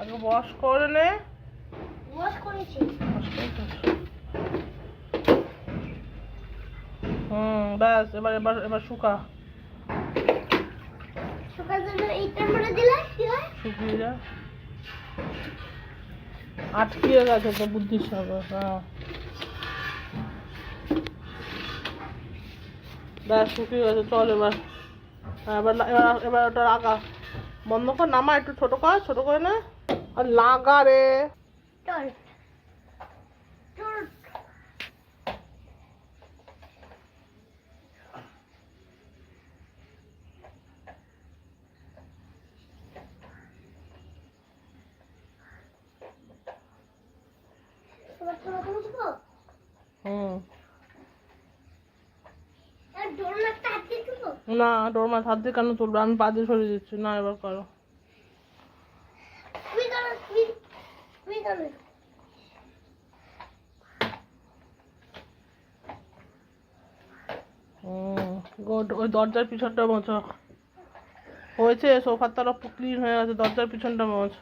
আগে ওয়াশ করে নে। ওয়াশ করেছি। ব্যাস এবার এবার এবার শুকা। শুকার জন্য এইটার মধ্যে দিলে কি হয়? শুকিয়ে যা। আটকিয়ে গেছে তো বুদ্ধির সঙ্গে। হ্যাঁ ব্যাস শুকিয়ে গেছে, চল এবার। হ্যাঁ এবার এবার এবার ওটা রাখা বন্ধ কর, নামা একটু ছোট করে না। আর লাগা রে। চল চল। এবার তোরা বুঝবো? আর ডোরম্যাটটা হাত দিয়ে তুলবো? না ডোরমাট হাত দিয়ে কেন তুলবে, আমি পা দিয়ে সরিয়ে দিচ্ছি। না এবার করো। তুই করো, তুই করো। গুড। ওই দরজার পিছনটা মোছো হয়েছে, সোফার তরফ ক্লিন হয়ে গেছে, দরজার পিছনটা মোছ।